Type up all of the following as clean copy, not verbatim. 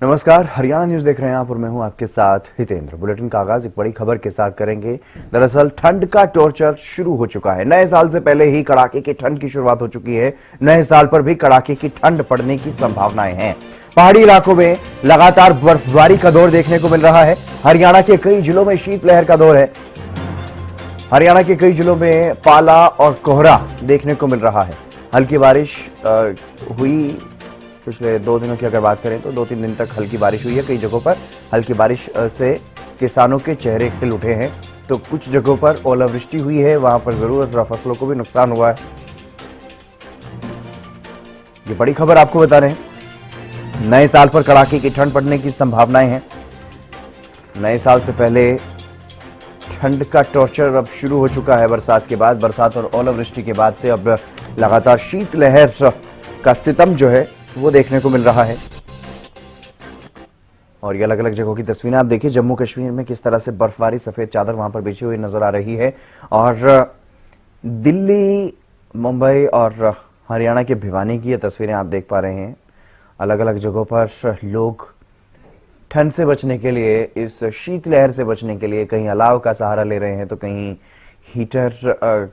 नमस्कार, हरियाणा न्यूज देख रहे हैं आप और मैं हूं आपके साथ हितेंद्र। बुलेटिन का आगाज एक बड़ी खबर के साथ करेंगे। दरअसल ठंड का टॉर्चर शुरू हो चुका है। नए साल से पहले ही कड़ाके की ठंड की शुरुआत हो चुकी है। नए साल पर भी कड़ाके की ठंड पड़ने की संभावनाएं हैं। पहाड़ी इलाकों में लगातार बर्फबारी का दौर देखने को मिल रहा है। हरियाणा के कई जिलों में शीतलहर का दौर है। हरियाणा के कई जिलों में पाला और कोहरा देखने को मिल रहा है। हल्की बारिश हुई। पिछले 2 दिनों की अगर बात करें तो 2-3 दिन तक हल्की बारिश हुई है। कई जगहों पर हल्की बारिश से किसानों के चेहरे खिल उठे हैं, तो कुछ जगहों पर ओलावृष्टि हुई है। वहां पर जरूर फसलों को भी नुकसान हुआ है। ये बड़ी खबर आपको बता रहे हैं। नए साल पर कड़ाके की ठंड पड़ने की संभावनाएं हैं। नए साल से पहले ठंड का टॉर्चर अब शुरू हो चुका है। बरसात और ओलावृष्टि के बाद से अब लगातार शीतलहर का सितम जो है वो देखने को मिल रहा है। और ये अलग अलग जगहों की तस्वीरें आप देखिए। जम्मू कश्मीर में किस तरह से बर्फबारी, सफेद चादर वहां पर बिछी हुई नजर आ रही है। और दिल्ली, मुंबई और हरियाणा के भिवानी की ये तस्वीरें आप देख पा रहे हैं। अलग अलग जगहों पर लोग ठंड से बचने के लिए, इस शीतलहर से बचने के लिए कहीं अलाव का सहारा ले रहे हैं तो कहीं हीटर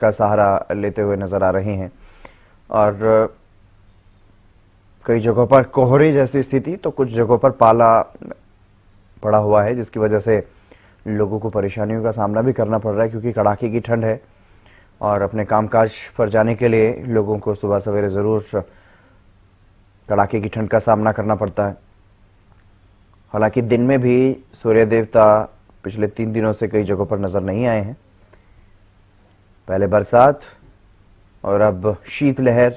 का सहारा लेते हुए नजर आ रहे हैं। और कई जगहों पर कोहरे जैसी स्थिति, तो कुछ जगहों पर पाला पड़ा हुआ है, जिसकी वजह से लोगों को परेशानियों का सामना भी करना पड़ रहा है, क्योंकि कड़ाके की ठंड है और अपने कामकाज पर जाने के लिए लोगों को सुबह सवेरे जरूर कड़ाके की ठंड का सामना करना पड़ता है। हालांकि दिन में भी सूर्य देवता पिछले 3 दिनों से कई जगहों पर नजर नहीं आए हैं। पहले बरसात और अब शीतलहर।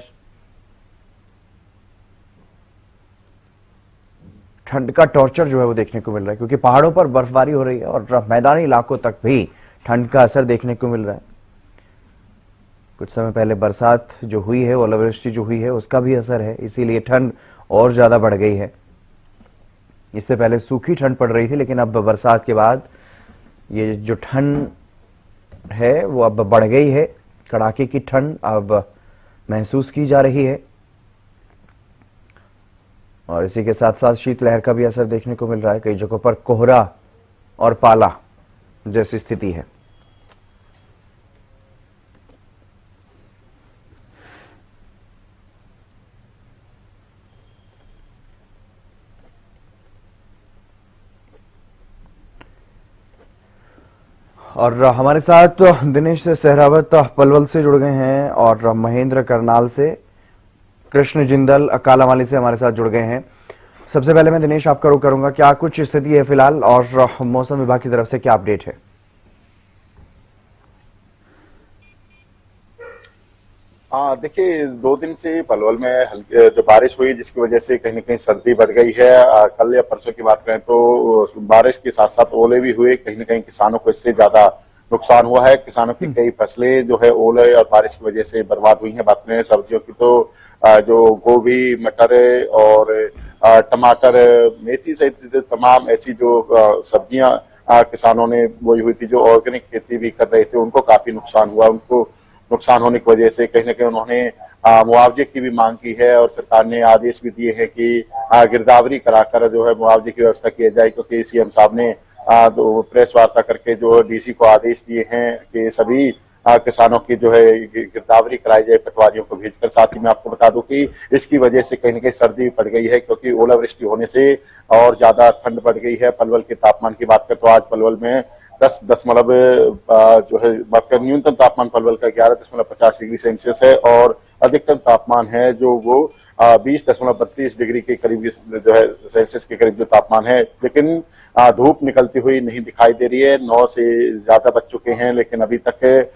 ठंड का टॉर्चर जो है वो देखने को मिल रहा है, क्योंकि पहाड़ों पर बर्फबारी हो रही है और मैदानी इलाकों तक भी ठंड का असर देखने को मिल रहा है। कुछ समय पहले बरसात जो हुई है, ओलावृष्टि जो हुई है, उसका भी असर है, इसीलिए ठंड और ज्यादा बढ़ गई है। इससे पहले सूखी ठंड पड़ रही थी, लेकिन अब बरसात के बाद ये जो ठंड है वो अब बढ़ गई है। कड़ाके की ठंड अब महसूस की जा रही है और इसी के साथ साथ शीतलहर का भी असर देखने को मिल रहा है। कई जगहों पर कोहरा और पाला जैसी स्थिति है। और हमारे साथ दिनेश सहरावत पलवल से जुड़ गए हैं और महेंद्र करनाल से, कृष्ण जिंदल कालावाली से हमारे साथ जुड़ गए हैं। सबसे पहले मैं दिनेश आपका रुख करूंगा, क्या कुछ स्थिति है फिलहाल और मौसम विभाग की तरफ से क्या अपडेट है? हाँ, देखिए 2 दिन से पलवल में हल्की जो बारिश हुई, जिसकी वजह से कहीं न कहीं सर्दी बढ़ गई है। कल या परसों की बात करें तो बारिश के साथ साथ ओले भी हुए। कहीं न कहीं किसानों को इससे ज्यादा नुकसान हुआ है। किसानों की कई फसलें जो है ओले और बारिश की वजह से बर्बाद हुई हैं। बात करें सब्जियों की तो जो गोभी, मटर और टमाटर, मेथी सहित तमाम ऐसी जो सब्जियां किसानों ने बोई हुई थी, जो ऑर्गेनिक खेती भी कर रहे थे, उनको काफी नुकसान हुआ। उनको नुकसान होने की वजह से कहीं न कहीं उन्होंने मुआवजे की भी मांग की है और सरकार ने आदेश भी दिए हैं कि गिरदावरी कराकर जो है मुआवजे की व्यवस्था की जाए, क्योंकि सीएम साहब ने प्रेस वार्ता करके जो डीसी को आदेश दिए हैं कि सभी किसानों की जो है गिरदावरी कराई जाए पटवारियों को भेजकर। साथ ही मैं आपको बता दूं कि इसकी वजह से कहीं न कहीं सर्दी बढ़ गई है, क्योंकि ओलावृष्टि होने से और ज्यादा ठंड बढ़ गई है। पलवल के तापमान की बात करें तो आज पलवल में 10 जो है बात करें, न्यूनतम तापमान पलवल का 11.50 डिग्री सेल्सियस है और अधिकतम तापमान है जो वो 20.32 डिग्री के करीब जो है सेल्सियस के करीब जो तापमान है। लेकिन धूप निकलती हुई नहीं दिखाई दे रही है। 9 से ज्यादा बज चुके हैं लेकिन अभी तक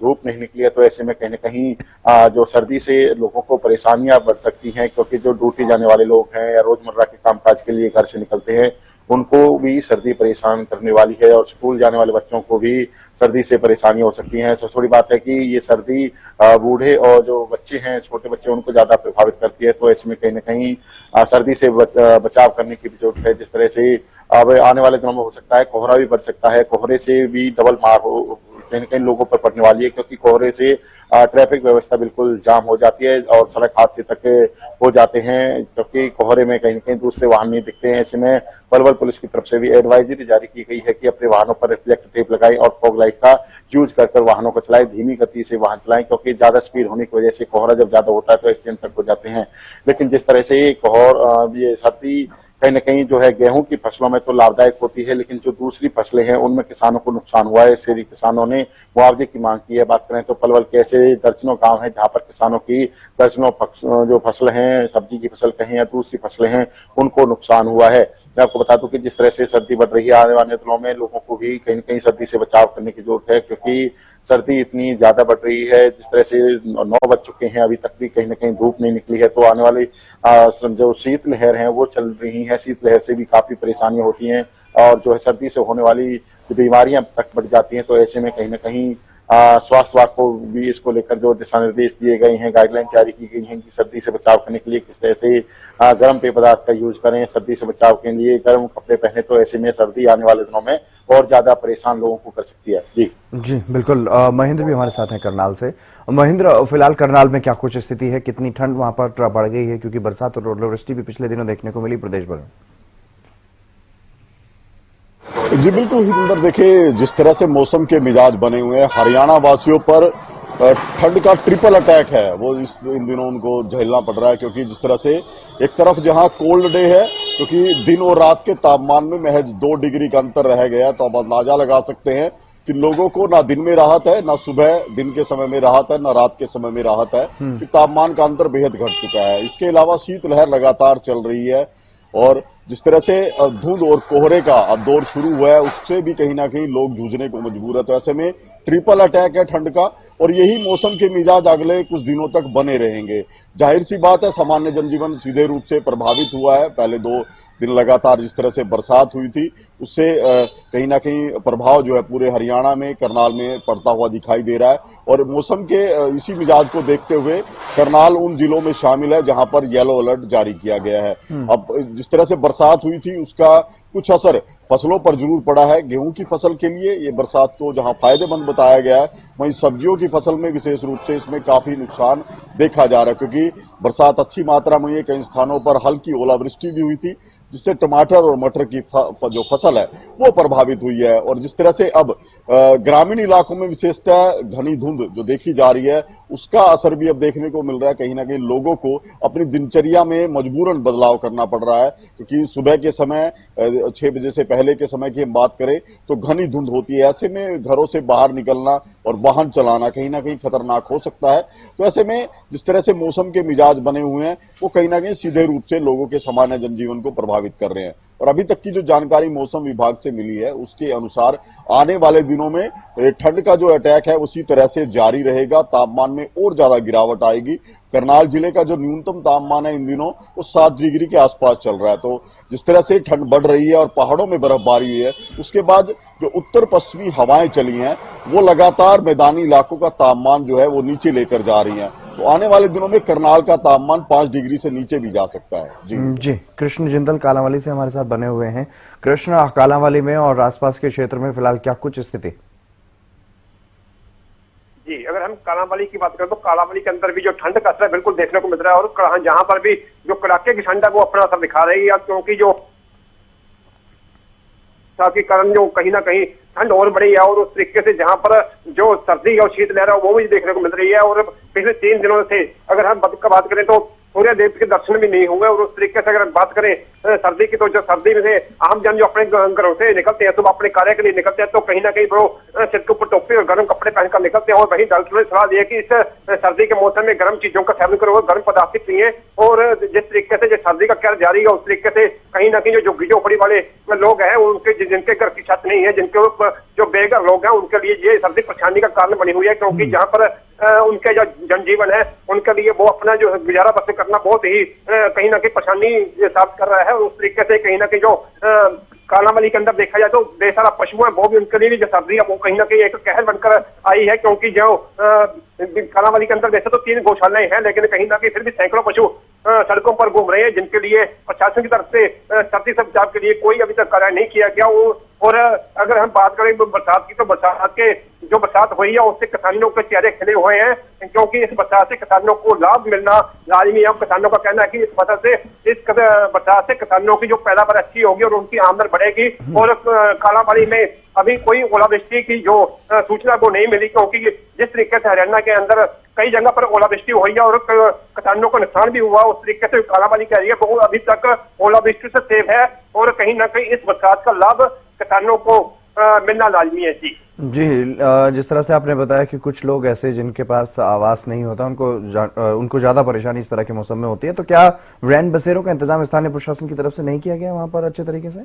धूप नहीं निकली है। तो ऐसे में कहीं न कहीं जो सर्दी से लोगों को परेशानियां बढ़ सकती हैं, क्योंकि जो ड्यूटी जाने वाले लोग हैं या रोजमर्रा के कामकाज के लिए घर से निकलते हैं, उनको भी सर्दी परेशान करने वाली है और स्कूल जाने वाले बच्चों को भी सर्दी से परेशानी हो सकती है। थोड़ी बात है कि ये सर्दी बूढ़े और जो बच्चे हैं, छोटे बच्चे, उनको ज्यादा प्रभावित करती है। तो इसमें कहीं न कहीं सर्दी से बचाव करने की भी जरूरत है। जिस तरह से अब आने वाले दिनों में हो सकता है कोहरा भी बढ़ सकता है, कोहरे से भी डबल मार कहीं न कहीं लोगों पर पड़ने वाली है, क्योंकि कोहरे से ट्रैफिक व्यवस्था बिल्कुल जाम हो जाती है और सड़क हादसे तक हो जाते हैं, क्योंकि कोहरे में कहीं न कहीं दूसरे वाहन नहीं दिखते हैं। ऐसे में पलवल पुलिस की तरफ से भी एडवाइजरी जारी की गई है कि अपने वाहनों पर रिफ्लेक्टर टेप लगाएं और फॉग लाइट का यूज कर वाहनों को चलाएं, धीमी गति से वाहन चलाएं, क्योंकि ज्यादा स्पीड होने की वजह से कोहरा जब ज्यादा होता है तो एक्सीडेंट तक हो जाते हैं। लेकिन जिस तरह से ये सर्दी कहीं न कहीं जो है गेहूं की फसलों में तो लाभदायक होती है, लेकिन जो दूसरी फसलें हैं उनमें किसानों को नुकसान हुआ है। इससे किसानों ने मुआवजे की मांग की है। बात करें तो पलवल के ऐसे दर्जनों गांव हैं जहां पर किसानों की दर्जनों जो फसल हैं, सब्जी की फसल कहें या दूसरी फसलें हैं, उनको नुकसान हुआ है। मैं आपको बता दूं कि जिस तरह से सर्दी बढ़ रही है, आने वाले दिनों में लोगों को भी कहीं न कहीं सर्दी से बचाव करने की जरूरत है, क्योंकि सर्दी इतनी ज्यादा बढ़ रही है। जिस तरह से 9 बज चुके हैं, अभी तक भी कहीं न कहीं धूप नहीं निकली है, तो आने वाली जो शीतलहर है वो चल रही है। शीतलहर से भी काफी परेशानियां होती हैं और जो है सर्दी से होने वाली बीमारियां तक बढ़ जाती हैं। तो ऐसे में कहीं न कहीं स्वास्थ्य विभाग को भी इसको लेकर जो दिशा निर्देश दिए गए हैं, गाइडलाइन जारी की गई हैं कि सर्दी से बचाव करने के लिए किस तरह से गर्म पेय पदार्थ का यूज करें, सर्दी से बचाव के लिए गर्म कपड़े पहने, तो ऐसे में सर्दी आने वाले दिनों में और ज्यादा परेशान लोगों को कर सकती है। जी बिल्कुल। महेंद्र भी हमारे साथ हैं करनाल से। महेंद्र, फिलहाल करनाल में क्या कुछ स्थिति है, कितनी ठंड वहां पर बढ़ गई है, क्योंकि बरसात और ओलावृष्टि भी पिछले दिनों देखने को मिली प्रदेश भर में? जी बिल्कुल हितेंद्र, देखिए जिस तरह से मौसम के मिजाज बने हुए हैं, हरियाणा वासियों पर ठंड का ट्रिपल अटैक है वो इन दिनों उनको झेलना पड़ रहा है। क्योंकि जिस तरह से एक तरफ जहां कोल्ड डे है, क्योंकि दिन और रात के तापमान में महज 2 डिग्री का अंतर रह गया, तो आप अंदाजा लगा सकते हैं कि लोगों को ना दिन में राहत है, ना सुबह दिन के समय में राहत है, ना रात के समय में राहत है, कि तापमान का अंतर बेहद घट चुका है। इसके अलावा शीतलहर लगातार चल रही है और जिस तरह से धुंध और कोहरे का दौर शुरू हुआ है, उससे भी कहीं ना कहीं लोग जूझने को मजबूर है। तो ऐसे में ट्रिपल अटैक है ठंड का, और यही मौसम के मिजाज अगले कुछ दिनों तक बने रहेंगे। जाहिर सी बात है, सामान्य जनजीवन सीधे रूप से प्रभावित हुआ है। पहले 2 दिन लगातार जिस तरह से बरसात हुई थी, उससे कहीं ना कहीं प्रभाव जो है पूरे हरियाणा में, करनाल में पड़ता हुआ दिखाई दे रहा है। और मौसम के इसी मिजाज को देखते हुए करनाल उन जिलों में शामिल है जहां पर येलो अलर्ट जारी किया गया है। अब जिस तरह से बरसात हुई थी उसका कुछ असर फसलों पर जरूर पड़ा है। गेहूं की फसल के लिए ये बरसात को जहां फायदेमंद बताया गया है, वहीं सब्जियों की फसल में विशेष रूप से इसमें काफी नुकसान देखा जा रहा है, क्योंकि बरसात अच्छी मात्रा में हुई है। कई स्थानों पर हल्की ओलावृष्टि भी हुई थी, जिससे टमाटर और मटर की जो फसल है वो प्रभावित हुई है। और जिस तरह से अब ग्रामीण इलाकों में विशेषतः घनी धुंध जो देखी जा रही है, उसका असर भी अब देखने को मिल रहा है। कहीं ना कहीं लोगों को अपनी दिनचर्या में मजबूरन बदलाव करना पड़ रहा है, क्योंकि सुबह के समय 6 बजे से पहले के समय की हम बात करें तो घनी धुंध होती है। ऐसे में घरों से बाहर निकलना और वाहन चलाना कहीं ना कहीं खतरनाक हो सकता है। तो ऐसे में जिस तरह से मौसम के मिजाज बने हुए हैं, वो कहीं ना कहीं सीधे रूप से लोगों के सामान्य जनजीवन को प्रभावित कर रहे हैं। और अभी तक की जो जानकारी मौसम विभाग से मिली है, उसके अनुसार आने वाले दिनों में ठंड का जो अटैक है उसी तरह से जारी रहेगा। तापमान में और ज्यादा गिरावट आएगी। करनाल जिले का जो न्यूनतम तापमान है इन दिनों वो 7 डिग्री के आसपास चल रहा है। तो जिस तरह से ठंड बढ़ रही है और पहाड़ों में बर्फबारी हुई है, उसके बाद जो उत्तर पश्चिमी हवाएं चली हैं वो लगातार मैदानी इलाकों का तापमान जो है वो नीचे लेकर जा रही हैं। तो आने वाले दिनों में करनाल का तापमान 5 डिग्री से नीचे भी जा सकता है। जी कृष्ण जिंदल कालांवाली से हमारे साथ बने हुए हैं। कृष्ण, कालांवाली में और आसपास के क्षेत्र में फिलहाल क्या कुछ स्थिति? जी, अगर हम कालांवाली की बात करें तो कालांवाली के अंदर भी जो ठंड का असर बिल्कुल देखने को मिल रहा है, और जहां पर भी जो कड़ाके की ठंड है वो अपना असर दिखा रही है, क्योंकि जो के कारण जो कहीं ना कहीं ठंड और बढ़ी है। और उस तरीके से जहां पर जो सर्दी और शीतलहर है वो भी देखने को मिल रही है। और पिछले 3 दिनों से अगर हम बात करें तो सूर्य देव के दर्शन भी नहीं हुए। और उस तरीके से अगर बात करें सर्दी की, तो जो सर्दी में से आम जन जो अपने घरों से निकलते हैं, तो अपने कार्य के लिए निकलते हैं, तो कहीं ना कहीं वो सिर के ऊपर टोपी और गर्म कपड़े पहनकर निकलते हैं। और वहीं डॉक्टर ने सलाह दी है कि इस सर्दी के मौसम में गर्म चीजों का सेवन करो, गर्म पदार्थ पिए। और जिस तरीके से जो सर्दी का कहर जारी है, उस तरीके से कहीं ना कहीं जो झुग्गी-झोपड़ी वाले लोग हैं, उनके जिनके घर की छत नहीं है, जिनके जो बेघर लोग हैं, उनके लिए ये सर्दी परेशानी का कारण बनी हुई है। क्योंकि जहाँ पर उनके जो जनजीवन है उनके लिए वो अपना जो गुजारा बसर करना बहुत ही कहीं ना कहीं परेशानी साबित कर रहा है। और उस तरीके से कहीं ना कहीं जो कालांवाली के अंदर देखा जाए तो बेसारा पशु है, वो भी उनके लिए जो सर्दी है वो कहीं ना कहीं एक कहर बनकर आई है। क्योंकि जो कालांवाली के अंदर वैसे तो 3 गौशालाएं हैं, लेकिन कहीं ना कहीं फिर भी सैकड़ों पशु सड़कों पर घूम रहे हैं, जिनके लिए प्रशासन की तरफ से सर्दी से बचाव के लिए कोई अभी तक कार्य नहीं किया गया। वो और अगर हम बात करें बरसात की, तो बरसात के जो बरसात हुई है उससे किसानों के चेहरे खिले हुए हैं, क्योंकि इस बरसात से किसानों को लाभ मिलना लाजमी है। किसानों का कहना है कि इस फसल से, इस बरसात से किसानों की जो पैदावार अच्छी होगी और उनकी आमदन बढ़ेगी। और कालाबाड़ी में अभी कोई ओलावृष्टि की जो सूचना को नहीं मिली, क्योंकि जिस तरीके से हरियाणा के अंदर कई जगह पर ओलावृष्टि हुई है और किसानों को नुकसान भी हुआ, उस तरीके से कालाबाड़ी कह रही है वो अभी तक ओलावृष्टि से सेफ है और कहीं ना कहीं इस बरसात का लाभ किसानों को मिलना लाजमी है। जी जिस तरह से आपने बताया कि कुछ लोग ऐसे जिनके पास आवास नहीं होता, उनको ज्यादा परेशानी इस तरह के मौसम में होती है, तो क्या रैन बसेरों का इंतजाम स्थानीय प्रशासन की तरफ से नहीं किया गया वहां पर अच्छे तरीके से?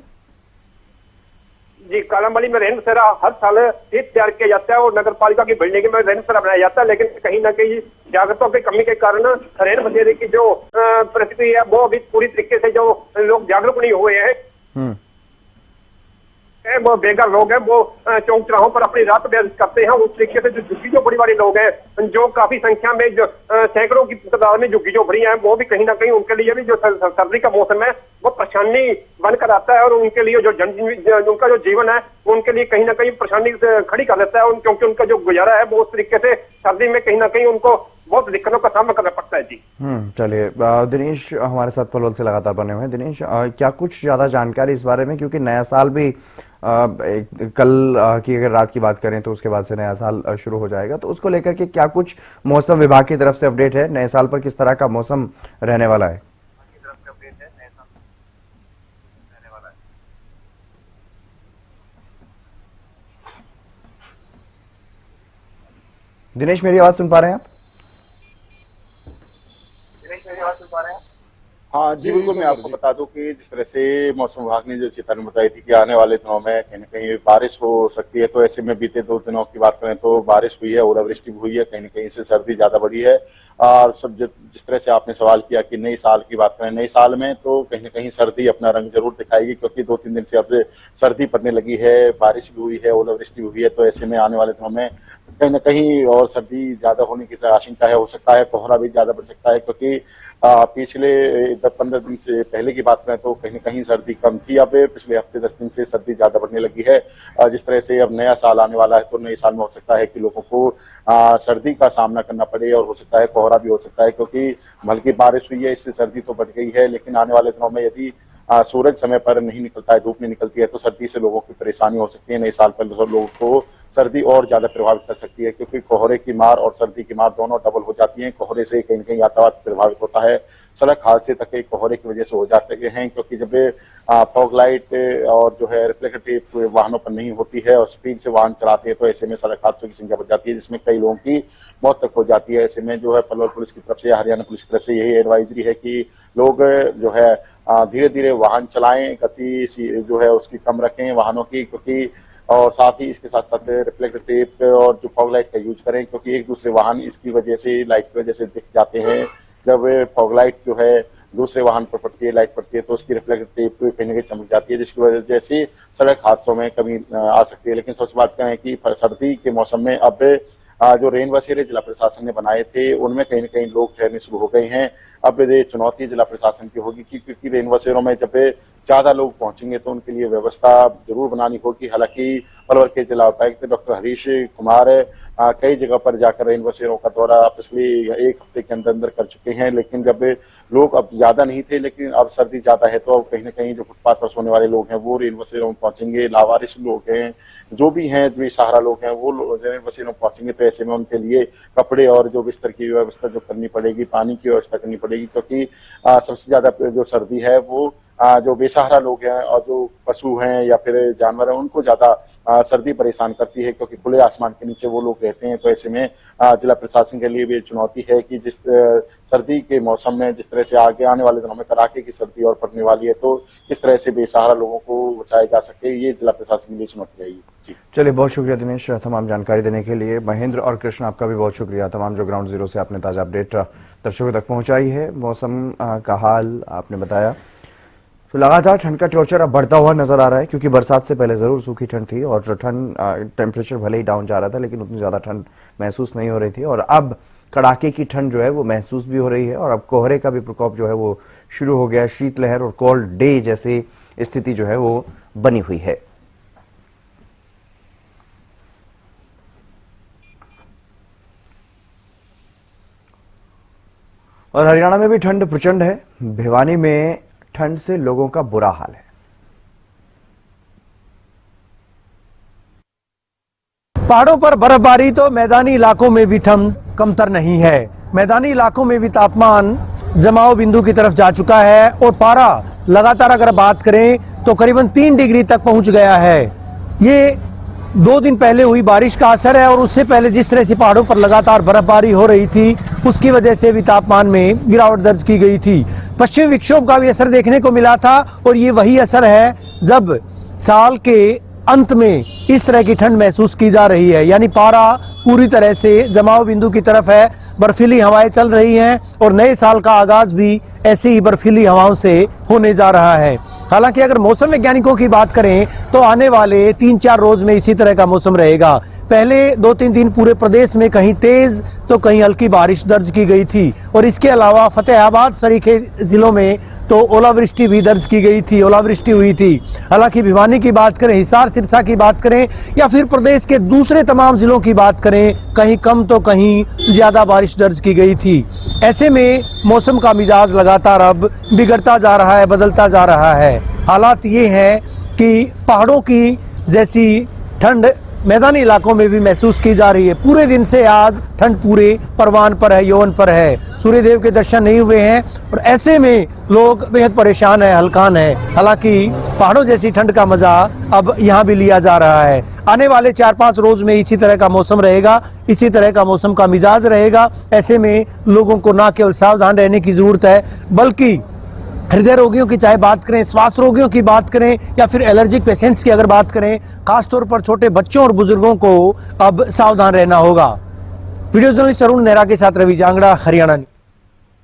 जी, कालाबाड़ी में रैन बसेरा हर साल तैयार किया जाता है और नगर पालिका की बिल्डिंग में रैन बसेरा बनाया जाता है, लेकिन कहीं ना कहीं जागरूकता की कमी के कारण रैन बसेरे की जो प्रक्रिया है वो अभी पूरी तरीके से जो लोग जागरूक नहीं हुए हैं। वो बेघर लोग हैं, वो चौक चौराहों पर अपनी रात व्यतीत करते हैं। उस तरीके से जो झुग्गी झोपड़ी वाले लोग हैं, जो काफी संख्या में जो सैकड़ों की तादाद में झुग्गी झोपड़ी हैं, वो भी कहीं ना कहीं उनके लिए भी जो सर्दी का मौसम है वो परेशानी बनकर आता है और उनके लिए जो उनका जो जीवन है उनके लिए कहीं ना कहीं परेशानी खड़ी कर देता है, क्योंकि उनका जो गुजारा है वो उस तरीके से सर्दी में कहीं ना कहीं उनको बहुत दिक्कतों का सामना करना पड़ता है। जी चलिए, दिनेश हमारे साथ पलवल से लगातार बने हुए हैं। दिनेश, क्या कुछ ज्यादा जानकारी इस बारे में, क्योंकि नया साल भी कल की अगर रात की बात करें तो उसके बाद से नया साल शुरू हो जाएगा, तो उसको लेकर के क्या कुछ मौसम विभाग की तरफ से अपडेट है? नए साल पर किस तरह का मौसम रहने वाला है? दिनेश, मेरी आवाज सुन पा रहे हैं आप? हाँ जी बिल्कुल, मैं आपको बता दूं कि जिस तरह से मौसम विभाग ने जो चेतावनी बताई थी कि आने वाले दिनों में कहीं न कहीं बारिश हो सकती है, तो ऐसे में बीते 2 दिनों की बात करें तो बारिश हुई है, ओलावृष्टि भी हुई है, कहीं न कहीं से सर्दी ज्यादा बढ़ी है। और सब जिस तरह से आपने सवाल किया कि नए साल की बात करें, नए साल में तो कहीं न कहीं सर्दी अपना रंग जरूर दिखाएगी, क्योंकि 2-3 दिन से अब सर्दी पड़ने लगी है, बारिश भी हुई है, ओलावृष्टि भी हुई है, तो ऐसे में आने वाले दिनों में कहीं न कहीं और सर्दी ज्यादा होने की आशंका है। हो सकता है कोहरा भी ज्यादा बढ़ सकता है, क्योंकि पिछले 10-15 दिन से पहले की बात करें तो कहीं न कहीं सर्दी कम थी, अब पिछले हफ्ते 10 दिन से सर्दी ज्यादा बढ़ने लगी है। जिस तरह से अब नया साल आने वाला है, तो नए साल में हो सकता है कि लोगों को सर्दी का सामना करना पड़े और हो सकता है कोहरा भी हो सकता है, क्योंकि हल्की बारिश हुई है, इससे सर्दी तो बढ़ गई है, लेकिन आने वाले दिनों में यदि सूरज समय पर नहीं निकलता है, धूप नहीं निकलती है, तो सर्दी से लोगों की परेशानी हो सकती है। नए साल पर लोगों को सर्दी और ज्यादा प्रभावित कर सकती है, क्योंकि कोहरे की मार और सर्दी की मार दोनों डबल हो जाती है। कोहरे से कहीं न कहीं यातायात प्रभावित होता है, सड़क हादसे तक कोहरे की वजह से हो जाते हैं, क्योंकि जब फॉग लाइट और जो है रिफ्लेक्टर टेप वाहनों पर नहीं होती है और स्पीड से वाहन चलाते हैं, तो ऐसे में सड़क हादसों की संख्या बढ़ जाती है, जिसमें कई लोगों की मौत तक हो जाती है। ऐसे में जो है पलवल पुलिस की तरफ से, हरियाणा पुलिस की तरफ से यही एडवाइजरी है कि लोग जो है धीरे धीरे वाहन चलाएं, गति जो है उसकी कम रखें वाहनों की, क्योंकि और साथ ही इसके साथ साथ रिफ्लेक्टर टेप और जो फॉग लाइट का यूज करें, क्योंकि एक दूसरे वाहन इसकी वजह से, लाइट की वजह से दिख जाते हैं। जब फॉग लाइट जो है दूसरे वाहन पर पड़ती है, लाइट पड़ती है, तो उसकी रिफ्लेक्टर टेप कहीं न कहीं चमक जाती है, जिसकी वजह से सड़क हादसों में कमी आ सकती है। लेकिन सबसे बात करें कि सर्दी के मौसम में अब जो रेन बसेरे जिला प्रशासन ने बनाए थे, उनमें कहीं न कहीं लोग ठहरने शुरू हो गए हैं। अब ये चुनौती जिला प्रशासन की होगी, क्योंकि रेन बसेरों में जब ज्यादा लोग पहुंचेंगे तो उनके लिए व्यवस्था जरूर बनानी होगी। हालांकि पलवल के जिला उपायुक्त डॉक्टर हरीश कुमार कई जगह पर जाकर रेन बसेरों का दौरा पिछले 1 हफ्ते के अंदर कर चुके हैं, लेकिन जब लोग अब ज्यादा नहीं थे, लेकिन अब सर्दी ज्यादा है, तो अब कहीं न कहीं जो फुटपाथ पर सोने वाले लोग हैं वो रेन बसेरों में पहुंचेंगे, लावारिस लोग हैं, जो भी हैं, बेसहारा लोग हैं, वो रेन बसेरों में पहुंचेंगे, तो ऐसे में उनके लिए कपड़े और जो बिस्तर की व्यवस्था जो करनी पड़ेगी, पानी की व्यवस्था करनी पड़ेगी, क्योंकि सबसे ज्यादा जो सर्दी है वो जो बेसहारा लोग हैं और जो पशु हैं या फिर जानवर हैं, उनको ज्यादा सर्दी परेशान करती है, क्योंकि खुले आसमान के नीचे वो लोग रहते हैं। तो ऐसे में जिला प्रशासन के लिए भी चुनौती है कि जिस सर्दी के मौसम में जिस तरह से आगे आने वाले दिनों में कड़ाके की सर्दी और पड़ने वाली है, तो किस तरह से बेसहारा लोगों को बचाया जा सके, ये जिला प्रशासन के लिए चुनौती रहेगी। जी चलिए, बहुत शुक्रिया दिनेश तमाम जानकारी देने के लिए। महेंद्र और कृष्ण, आपका भी बहुत शुक्रिया, तमाम जो ग्राउंड जीरो से आपने ताजा अपडेट दर्शकों तक पहुंचाई है। मौसम का हाल आपने बताया, तो लगातार ठंड का टॉर्चर अब बढ़ता हुआ नजर आ रहा है, क्योंकि बरसात से पहले जरूर सूखी ठंड थी और ठंड टेम्परेचर भले ही डाउन जा रहा था, लेकिन उतनी ज्यादा ठंड महसूस नहीं हो रही थी, और अब कड़ाके की ठंड जो है वो महसूस भी हो रही है, और अब कोहरे का भी प्रकोप जो है वो शुरू हो गया। शीतलहर और कोल्ड डे जैसी स्थिति जो है वो बनी हुई है। और हरियाणा में भी ठंड प्रचंड है। भिवानी में ठंड से लोगों का बुरा हाल है। पहाड़ों पर बर्फबारी तो मैदानी इलाकों में भी ठंड कमतर नहीं है। मैदानी इलाकों में भी तापमान जमाव बिंदु की तरफ जा चुका है और पारा लगातार अगर बात करें तो करीबन 3 डिग्री तक पहुंच गया है। ये 2 दिन पहले हुई बारिश का असर है और उससे पहले जिस तरह से पहाड़ों पर लगातार बर्फबारी हो रही थी उसकी वजह से भी तापमान में गिरावट दर्ज की गई थी। पश्चिमी विक्षोभ का भी असर देखने को मिला था और ये वही असर है जब साल के अंत में इस तरह की ठंड महसूस की जा रही है, यानी पारा पूरी तरह से जमाव बिंदु की तरफ है। बर्फीली हवाएं चल रही हैं और नए साल का आगाज भी ऐसी ही बर्फीली हवाओं से होने जा रहा है। हालांकि अगर मौसम वैज्ञानिकों की बात करें तो आने वाले 3-4 रोज में इसी तरह का मौसम रहेगा। पहले 2-3 दिन पूरे प्रदेश में कहीं तेज तो कहीं हल्की बारिश दर्ज की गई थी और इसके अलावा फतेहाबाद सरीखे जिलों में तो ओलावृष्टि भी दर्ज की गई थी, ओलावृष्टि हुई थी। हालांकि भिवानी की बात करें, हिसार सिरसा की बात करें या फिर प्रदेश के दूसरे तमाम जिलों की बात करें, कहीं कम तो कहीं ज्यादा बारिश दर्ज की गई थी। ऐसे में मौसम का मिजाज लगातार अब बिगड़ता जा रहा है, बदलता जा रहा है। हालात ये है कि पहाड़ों की जैसी ठंड मैदानी इलाकों में भी महसूस की जा रही है। पूरे दिन से आज ठंड पूरे परवान पर है, यौवन पर है। सूर्यदेव के दर्शन नहीं हुए हैं और ऐसे में लोग बेहद परेशान है, हलकान है। हालांकि पहाड़ों जैसी ठंड का मजा अब यहाँ भी लिया जा रहा है। आने वाले 4-5 रोज में इसी तरह का मौसम रहेगा, इसी तरह का मौसम का मिजाज रहेगा। ऐसे में लोगों को न केवल सावधान रहने की जरूरत है बल्कि हृदय रोगियों की चाहे बात करें, श्वास रोगियों की बात करें या फिर एलर्जिक पेशेंट्स की अगर बात करें, खासतौर पर छोटे बच्चों और बुजुर्गों को अब सावधान रहना होगा। वीडियो जर्नलिस्ट अरुण नेहरा के साथ रवि जांगड़ा, हरियाणा।